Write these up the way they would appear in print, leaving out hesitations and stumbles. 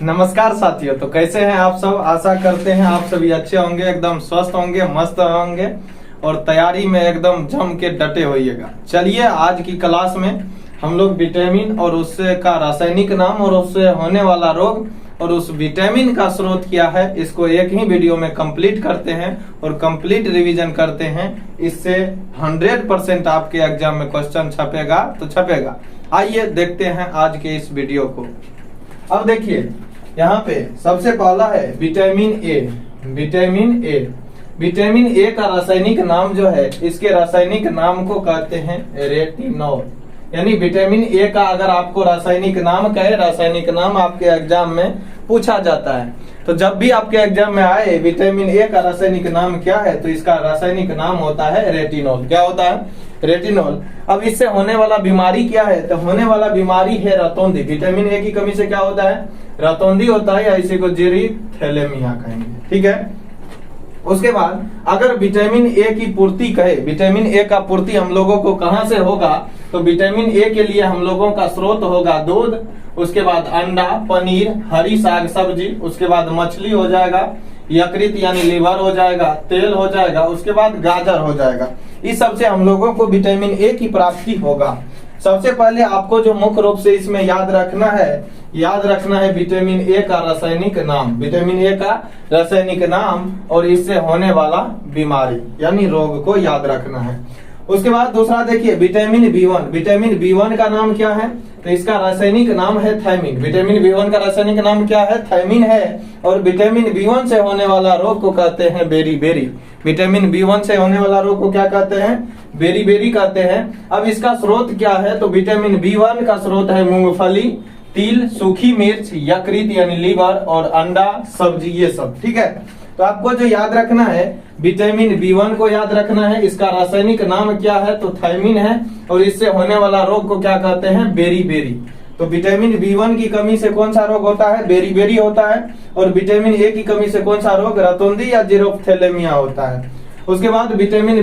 नमस्कार साथियों, तो कैसे हैं आप सब। आशा करते हैं आप सभी अच्छे होंगे, एकदम स्वस्थ होंगे, मस्त होंगे और तैयारी में एकदम जम के डटे होइएगा। चलिए आज की क्लास में हम लोग विटामिन और उससे का रासायनिक नाम और उससे होने वाला रोग और उस विटामिन का स्रोत क्या है, इसको एक ही वीडियो में कंप्लीट करते हैं और कंप्लीट रिवीजन करते हैं। इससे 100% आपके एग्जाम में क्वेश्चन छपेगा तो छपेगा। आइए देखते हैं आज के इस वीडियो को। अब देखिए यहाँ पे सबसे पहला है vitamin A. Vitamin A, vitamin A का रासायनिक नाम जो है, इसके रासायनिक नाम को कहते हैं रेटिनॉल। यानी विटामिन ए का अगर आपको रासायनिक नाम कहे, रासायनिक नाम आपके एग्जाम में पूछा जाता है, तो जब भी आपके एग्जाम में आए विटामिन ए का रासायनिक नाम क्या है, तो इसका रासायनिक नाम होता है रेटिनॉल। क्या होता है? रेटिनॉल। अब इससे होने वाला बीमारी क्या है, तो होने वाला बीमारी है रतौंधी। विटामिन ए की कमी से क्या होता है? रतौंधी होता है, या इसी को जेरिथैलेमिया कहेंगे। ठीक है। उसके बाद अगर विटामिन ए की पूर्ति कहे, विटामिन ए का पूर्ति हम लोगों को कहां से होगा, तो विटामिन ए के लिए हम लोगों का स्रोत होगा दूध, उसके बाद अंडा, पनीर, हरी साग सब्जी, उसके बाद मछली हो जाएगा, यकृत यानी लीवर हो जाएगा, तेल हो जाएगा, उसके बाद गाजर हो जाएगा। इस सबसे हम लोगों को विटामिन ए की प्राप्ति होगा। सबसे पहले आपको जो मुख्य रूप से इसमें याद रखना है विटामिन ए का रासायनिक नाम, विटामिन ए का रासायनिक नाम और इससे होने वाला बीमारी यानी रोग को याद रखना है। उसके बाद दूसरा देखिए विटामिन बी1। विटामिन बी1 का नाम क्या है, तो इसका रासायनिक नाम है थायमिन। विटामिन बी1 का रासायनिक नाम क्या है? थायमिन है। और विटामिन बी1 से होने वाला रोग को कहते हैं बेरी-बेरी। विटामिन बी1 से होने वाला रोग को क्या कहते हैं? बेरी-बेरी कहते हैं। अब इसका स्रोत क्या है, तो विटामिन बी1 का स्रोत है मूंगफली, तिल, सूखी मिर्च, यकृत यानी लीवर और अंडा, सब्जी, ये सब। ठीक है। तो आपको जो याद रखना है, विटामिन बी1 को याद रखना है, इसका रासायनिक नाम क्या है, तो थायमिन है। और इससे होने वाला रोग को क्या कहते हैं? बेरी-बेरी। तो विटामिन बी1 की कमी से कौन सा रोग होता है? बेरी-बेरी होता है। और विटामिन ए की कमी से कौन सा रोग? रतौंधी या जेरिथैलेमिया होता है। उसके बाद विटामिन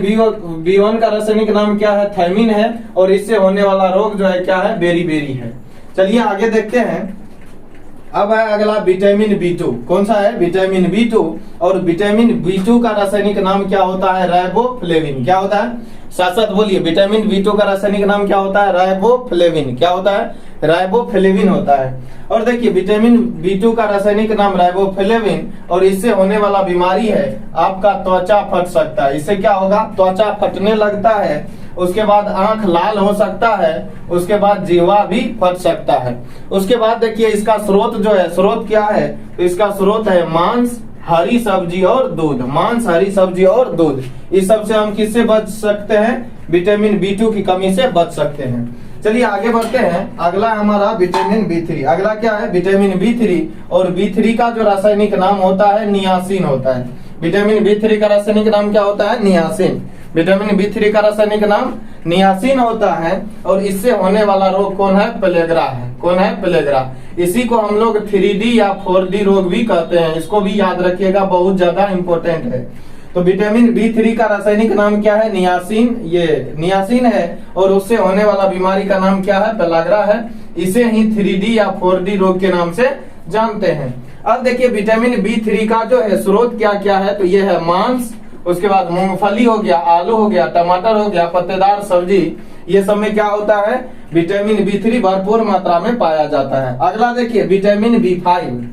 बी1 का रासायनिक नाम क्या है? थायमिन है। और इससे होने वाला रोग जो है क्या है? बेरी-बेरी है। चलिए आगे देखते हैं। अब है अगला विटामिन बी2। कौन सा है? विटामिन बी2। और विटामिन बी2 का रासायनिक नाम क्या होता है? राइबोफ्लेविन। क्या होता है? साथ साथ बोलिए, विटामिन बी2 का रासायनिक नाम क्या होता है? राइबोफ्लेविन। क्या होता है? राइबोफ्लेविन होता है। और देखिए विटामिन बी2 का रासायनिक नाम राइबोफ्लेविन और इससे होने वाला बीमारी है आपका त्वचा फट सकता है। इससे क्या होगा? त्वचा फटने लगता है, उसके बाद आंख लाल हो सकता है, उसके बाद जीवा भी फट सकता है। उसके बाद देखिए इसका स्रोत जो है, स्रोत क्या है, तो इसका स्रोत है मांस, हरी सब्जी और दूध। मांस, हरी सब्जी और दूध, इस सब से हम किससे बच सकते हैं? विटामिन बी2 की कमी से बच सकते हैं। चलिए आगे बढ़ते हैं। अगला हमारा विटामिन बी3। अगला क्या है? Vitamin B3. और बी3 का जो रासायनिक नाम होता है नियासिन होता है। विटामिन बी3 का रासायनिक नाम क्या होता है? नियासिन। विटामिन बी3 का रासायनिक नाम नियासिन होता है। और इससे होने वाला रोग कौन है? पेलेग्रा है। कौन है? पेलेग्रा। इसी को हम लोग 3D या 4D रोग भी कहते हैं। इसको भी याद रखिएगा, बहुत ज्यादा इंपॉर्टेंट है। तो विटामिन बी3 का रासायनिक नाम क्या है? नियासिन। ये नियासिन है। और उससे होने वाला बीमारी का नाम क्या है? पेलाग्रा है। इसे ही 3D या 4D रोग के नाम से जानते हैं। अब देखिए विटामिन बी3 का जो है स्रोत क्या क्या है, तो ये है मांस, उसके बाद मूंगफली हो गया, आलू हो गया, टमाटर हो गया, पत्तेदार सब्जी, ये सब में क्या होता है? विटामिन बी3 भरपूर मात्रा में पाया जाता है। अगला देखिए विटामिन बी5।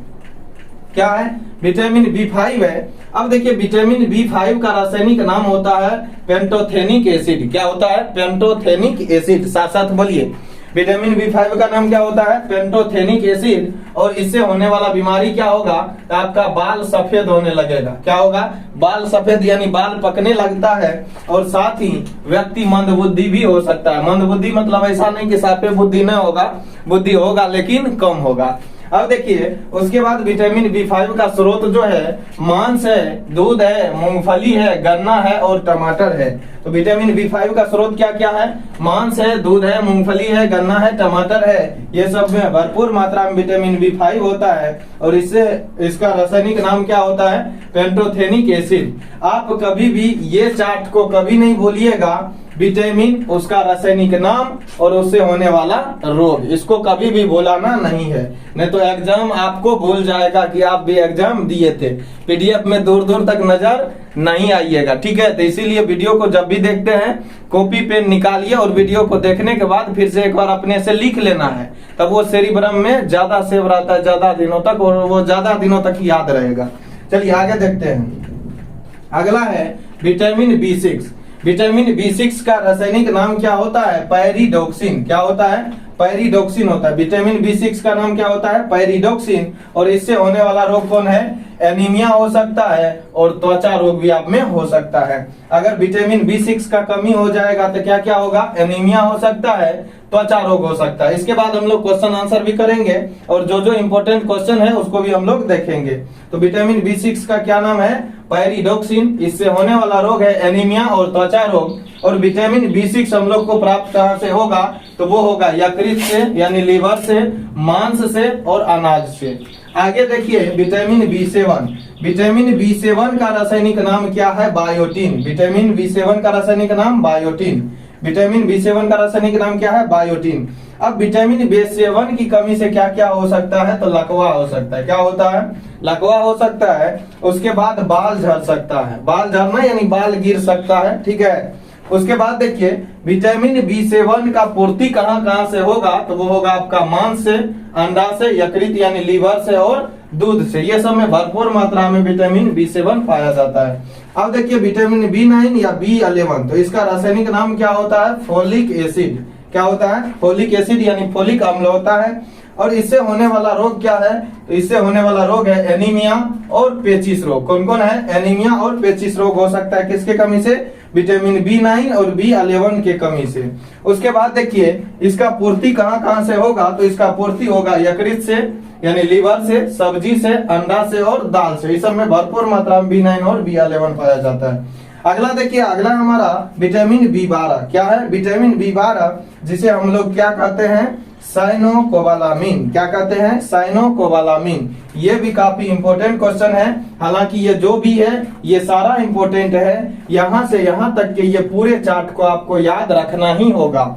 क्या है? विटामिन बी5 है। अब देखिए विटामिन बी5 का रासायनिक नाम होता है पेंटोथेनिक एसिड। क्या होता है? Pantothenic acid. साथ साथ बोलिए, विटामिन बी5 का नाम क्या होता है? Pantothenic acid. और इससे होने वाला बीमारी क्या होगा? आपका बाल सफेद होने लगेगा। क्या होगा? बाल सफेद यानी बाल पकने लगता है। और साथ ही व्यक्ति मंदबुद्धि भी हो सकता है। मंदबुद्धि मतलब ऐसा नहीं कि साफे बुद्धि न होगा, बुद्धि होगा लेकिन कम होगा। अब देखिए उसके बाद विटामिन बी5 का स्रोत जो है मांस है, दूध है, मूंगफली है, गन्ना है और टमाटर है। तो विटामिन बी5 का स्रोत क्या क्या है? मांस है, दूध है, मूंगफली है, गन्ना है, टमाटर है। ये सब में भरपूर मात्रा में विटामिन बी5 होता है। और इससे इसका रासायनिक नाम क्या होता है? Pantothenic acid. आप कभी भी ये चार्ट को कभी नहीं भूलिएगा विटामिन, उसका रासायनिक नाम और उससे होने वाला रोग। इसको कभी भी भुलाना नहीं है, नहीं तो एग्जाम आपको भूल जाएगा कि आप भी एग्जाम दिए थे। पीडीएफ में दूर दूर तक नजर नहीं आइएगा, ठीक है। तो इसीलिए वीडियो को जब भी देखते हैं कॉपी पेन निकालिए और वीडियो को देखने के बाद फिर से एक बार अपने से लिख लेना है, तब वो सेरिब्रम में ज्यादा सेव रहता है ज्यादा दिनों तक, और वो ज्यादा दिनों तक याद रहेगा। चलिए आगे देखते हैं। अगला है विटामिन B6। विटामिन B6 का रासायनिक नाम क्या होता है? पैरिडोक्सिन। क्या होता है? पैरिडोक्सिन होता है। विटामिन B6 का नाम क्या होता है? पैरिडोक्सिन। और इससे होने वाला रोग कौन है? एनीमिया हो सकता है और त्वचा रोग भी आप में हो सकता है। अगर विटामिन B6 का कमी हो जाएगा तो क्या क्या होगा? एनीमिया हो सकता है, त्वचा रोग हो सकता है। इसके बाद हम लोग क्वेश्चन आंसर भी करेंगे और जो जो इंपॉर्टेंट क्वेश्चन है उसको भी हम लोग देखेंगे। तो विटामिन B6 का क्या नाम है? पैरिडोक्सिन। इससे होने वाला रोग है एनीमिया और त्वचा रोग। और विटामिन B6 हम लोग को प्राप्त कहाँ से होगा? तो वो होगा यकृत से यानी लीवर से, मांस से और अनाज से। आगे देखिए विटामिन B7। विटामिन B7 का रासायनिक नाम क्या है? बायोटीन। विटामिन B7 का रासायनिक नाम बायोटीन। विटामिन B7 का रासायनिक नाम क्या है? बायोटीन। अब विटामिन B7 की कमी से क्या क्या हो सकता है? तो लकवा हो सकता है। क्या होता है? लकवा हो सकता है। उसके बाद बाल झड़ सकता है। बाल झड़ना यानी बाल गिर सकता है, ठीक है। उसके बाद देखिए विटामिन B7 का पूर्ति कहाँ कहाँ से होगा? तो वो होगा आपका मांस से, अंडा से, यकृत यानी लीवर से और दूध से। ये सब में भरपूर मात्रा में विटामिन B7 पाया जाता है। अब देखिए विटामिन B9 या B11, तो इसका रासायनिक नाम क्या होता है? Folic acid. क्या होता है? फोलिक एसिड यानी फोलिक अम्ल होता है। और इससे होने वाला रोग क्या है? तो इससे होने वाला रोग है एनीमिया और पेचिस रोग। कौन कौन है? एनीमिया और पेचिस रोग हो सकता है किसके कमी से? विटामिन B9 और B11 के कमी से। उसके बाद देखिए इसका पूर्ति कहाँ कहाँ से होगा? तो इसका पूर्ति होगा यकृत से यानी लीवर से, सब्जी से, अंडा से और दाल से। इस सब में भरपूर मात्रा में B9 और B11 पाया जाता है। अगला देखिए, अगला हमारा विटामिन B12। क्या है? विटामिन B12 जिसे हम लोग क्या कहते हैं? साइनोकोबालामिन। क्या कहते हैं? साइनोकोबालामिन। ये भी काफी इंपॉर्टेंट क्वेश्चन है। हालांकि ये जो भी है ये सारा इंपॉर्टेंट है, यहाँ से यहाँ तक के ये पूरे चार्ट को आपको याद रखना ही होगा।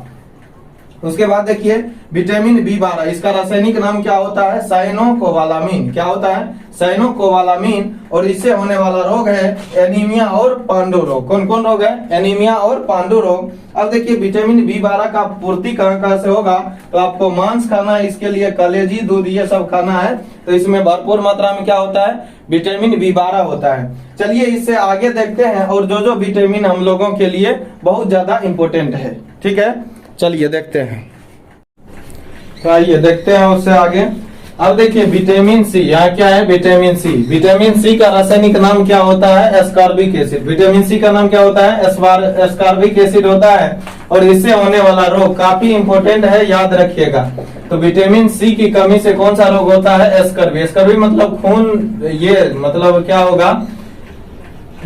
उसके बाद देखिए विटामिन B12, इसका रासायनिक नाम क्या होता है? साइनोकोबालामिन। क्या होता है? साइनोकोबालामिन। और इससे होने वाला रोग है एनीमिया और पांडु रोग। कौन कौन रोग है? एनीमिया और पांडु रोग। अब देखिए विटामिन B12 का पूर्ति कहाँ कहाँ से होगा? तो आपको मांस खाना है, इसके लिए कलेजी, दूध ये सब खाना है। तो इसमें भरपूर मात्रा में क्या होता है? विटामिन B12 होता है। चलिए इससे आगे देखते हैं और जो जो विटामिन हम लोगों के लिए बहुत ज्यादा इंपॉर्टेंट है, ठीक है। चलिए देखते हैं। तो आइए देखते हैं उससे आगे। अब देखिए विटामिन सी, यहाँ क्या है? Vitamin C. विटामिन सी का रासायनिक नाम क्या होता है? Ascorbic acid. विटामिन सी का नाम क्या होता है? एस्कॉर्बिक एसिड होता है। और इससे होने वाला रोग काफी इंपॉर्टेंट है, याद रखिएगा। तो विटामिन सी की कमी से कौन सा रोग होता है? एस्कर्वी। एस्कर्वी मतलब खून, ये मतलब क्या होगा?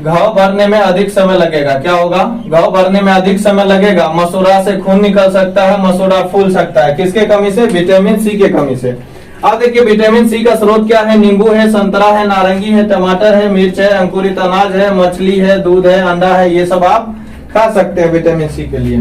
घाव भरने में अधिक समय लगेगा। क्या होगा? घाव भरने में अधिक समय लगेगा। मसूड़ा से खून निकल सकता है, मसूड़ा फूल सकता है। किसके कमी से? विटामिन सी के कमी से। अब देखिए विटामिन सी का स्रोत क्या है? नींबू है, संतरा है, नारंगी है, टमाटर है, मिर्च है, अंकुरित अनाज है, मछली है, दूध है, अंडा है, ये सब आप खा सकते हैं विटामिन सी के लिए।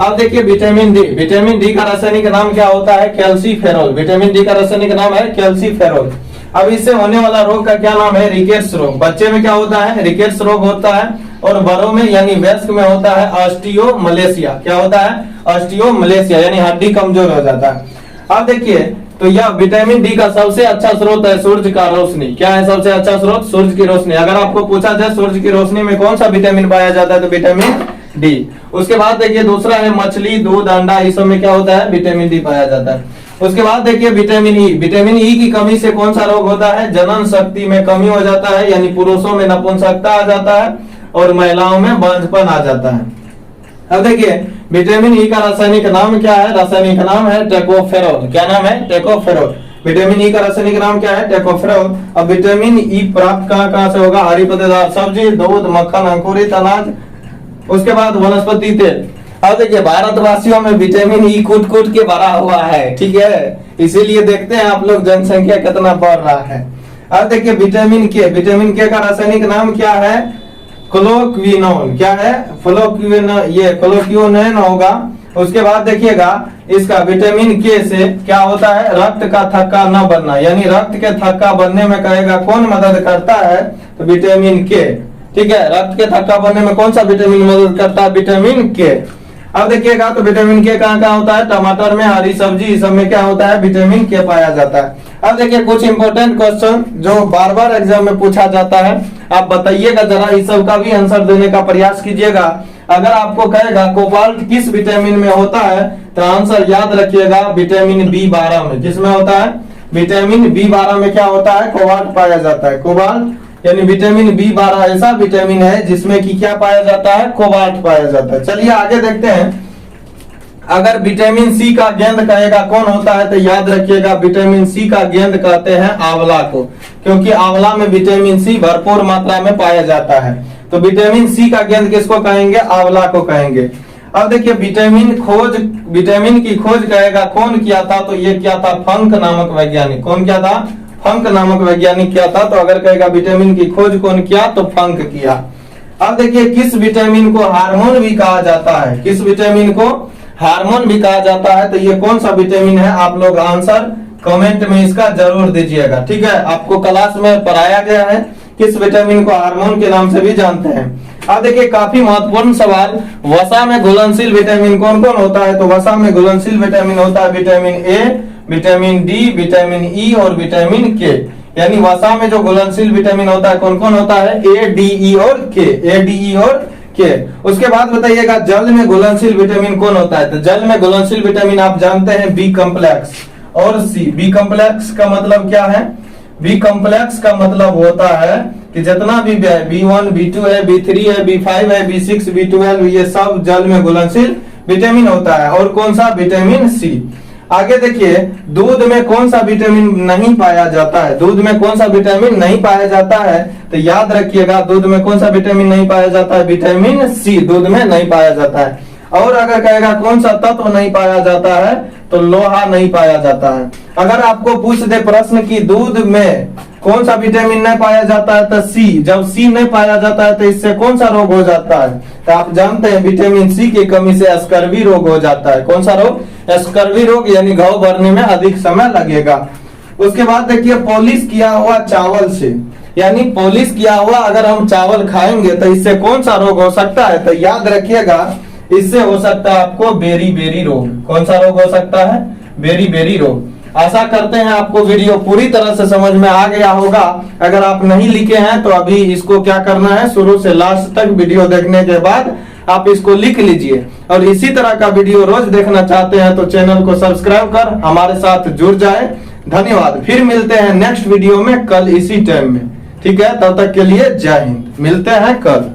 अब देखिए विटामिन डी। विटामिन डी का रासायनिक नाम क्या होता है? कैल्सीफेरॉल। विटामिन डी का रासायनिक नाम है कैल्सीफेरॉल। अब इससे होने वाला रोग का क्या नाम है? रिकेट्स रोग। बच्चे में क्या होता है? रिकेट्स रोग होता है। और बड़ों में यानी वयस्क में होता है ऑस्टियोमलेशिया। क्या होता है? ऑस्टियोमलेशिया यानी हड्डी कमजोर हो जाता है। अब देखिए तो यह विटामिन डी का सबसे अच्छा स्रोत है सूर्य का रोशनी। क्या है सबसे अच्छा स्रोत? सूर्य की रोशनी। अगर आपको पूछा जाए सूर्य की रोशनी में कौन सा विटामिन पाया जाता है तो विटामिन डी। उसके बाद देखिए दूसरा है मछली, दूध, अंडा, इस सब में क्या होता है? विटामिन डी पाया जाता है। उसके बाद देखिए विटामिन ई। विटामिन ई की कमी से कौन सा रोग होता है? जनन शक्ति में कमी हो जाता है, यानी पुरुषों में नपुंसकता आ जाता है और महिलाओं में बांझपन आ जाता है। अब देखिए विटामिन ई का रासायनिक नाम क्या है? रासायनिक नाम है टेकोफेरोल। क्या नाम है? टेकोफेरोल। विटामिन ई का रासायनिक नाम क्या है? टेकोफेरोल। अब विटामिन ई प्राप्त कहाँ कहाँ से होगा? हरी पत्तेदार सब्जी, दूध, मक्खन, अंकुरित अनाज, उसके बाद वनस्पति तेल। अब देखिए भारतवासियों में विटामिन ई कूट कूट के भरा हुआ है, ठीक है। इसीलिए देखते हैं आप लोग जनसंख्या कितना बढ़ रहा है। अब देखिए विटामिन के। विटामिन के का रासायनिक नाम क्या है? फ्लोक्विनोन, क्या है ये फ्लोक्विनोन होगा। उसके बाद देखिएगा इसका विटामिन के से क्या होता है, रक्त का थक्का न बनना, यानी रक्त के थक्का बनने में कहेगा कौन मदद करता है, तो विटामिन के। ठीक है, रक्त के थक्का बनने में कौन सा विटामिन मदद करता है, विटामिन के। अब देखिएगा तो विटामिन के कहाँ कहाँ होता है, टमाटर में, हरी सब्जी, इस सब में क्या होता है, विटामिन के पाया जाता है। अब देखिए कुछ इंपॉर्टेंट क्वेश्चन जो बार बार एग्जाम में पूछा जाता है, आप बताइएगा जरा, इस सब का भी आंसर देने का प्रयास कीजिएगा। अगर आपको कहेगा कोबाल्ट किस विटामिन में होता है, तो आंसर याद रखिएगा विटामिन B12 में। किसमें होता है, विटामिन B12 में क्या होता है, कोबाल्ट पाया जाता है। कोबाल्ट यानी विटामिन B12 ऐसा विटामिन है जिसमें कि क्या पाया जाता है, कोबाल्ट पाया जाता है। चलिए आगे देखते हैं। अगर विटामिन सी का गेंद कहेगा कौन होता है, तो याद रखिएगा विटामिन सी का गेंद कहते हैं आंवला को, क्योंकि आंवला में विटामिन सी भरपूर मात्रा में पाया जाता है। तो विटामिन सी का गेंद किसको कहेंगे, आंवला को कहेंगे। अब देखिए विटामिन की खोज कहेगा कौन किया था, तो ये किया था फंक नामक वैज्ञानिक। कौन किया था, फंक नामक वैज्ञानिक किया था। तो अगर कहेगा विटामिन की खोज कौन किया, तो फंक किया। अब देखिए किस विटामिन को हार्मोन भी कहा जाता है, किस विटामिन को हार्मोन भी कहा जाता है, तो ये कौन सा विटामिन है, आप लोग आंसर कमेंट में इसका जरूर दीजिएगा। ठीक है, आपको क्लास में पढ़ाया गया है, किस विटामिन को हार्मोन के नाम से भी जानते हैं। अब देखिए काफी महत्वपूर्ण सवाल, वसा में घुलनशील विटामिन कौन कौन होता है, तो वसा में घुलनशील विटामिन होता है vitamin A, vitamin D, vitamin E और विटामिन के। यानी वसा में जो घुलनशील विटामिन होता है कौन कौन होता है, ए, डी, ई और के, ए, डी, ई और के। उसके बाद बताइएगा जल में घुलनशील विटामिन कौन होता है, तो जल में घुलनशील विटामिन आप जानते हैं बी कॉम्प्लेक्स और सी। बी कॉम्प्लेक्स का मतलब क्या है, बी कॉम्प्लेक्स का मतलब होता है कि जितना भी B1, B2 है, B3 है, B5 है, B6, B12, ये सब जल में घुलनशील विटामिन होता है। और कौन सा, विटामिन सी। आगे देखिए दूध में कौन सा विटामिन नहीं पाया जाता है, दूध में कौन सा विटामिन नहीं पाया जाता है, तो याद रखिएगा दूध में कौन सा विटामिन नहीं पाया जाता है, विटामिन सी दूध में नहीं पाया जाता है। और अगर कहेगा कौन सा तत्व नहीं पाया जाता है, तो लोहा नहीं पाया जाता है। अगर आपको पूछ दे प्रश्न की दूध में कौन सा विटामिन नहीं पाया जाता है, तो सी। जब सी नहीं पाया जाता है तो इससे कौन सा रोग हो जाता है, तो आप जानते हैं विटामिन सी की कमी से स्कर्वी रोग हो जाता है। कौन सा रोग, स्कर्वी रोग, यानी घाव भरने में अधिक समय लगेगा। उसके बाद देखिए पॉलिश किया हुआ चावल से, यानी पॉलिश किया हुआ अगर हम चावल खाएंगे तो इससे कौन सा रोग हो सकता है, तो याद रखिएगा इससे हो सकता है आपको बेरी रोग। कौन सा रोग हो सकता है, बेरी रोग। आशा करते हैं आपको वीडियो पूरी तरह से समझ में आ गया होगा। अगर आप नहीं लिखे हैं तो अभी इसको क्या करना है, शुरू से लास्ट तक वीडियो देखने के बाद आप इसको लिख लीजिए। और इसी तरह का वीडियो रोज देखना चाहते हैं तो चैनल को सब्सक्राइब कर हमारे साथ जुड़ जाए। धन्यवाद, फिर मिलते हैं नेक्स्ट वीडियो में कल इसी टाइम में। ठीक है, तब तक के लिए जय हिंद, मिलते हैं कल।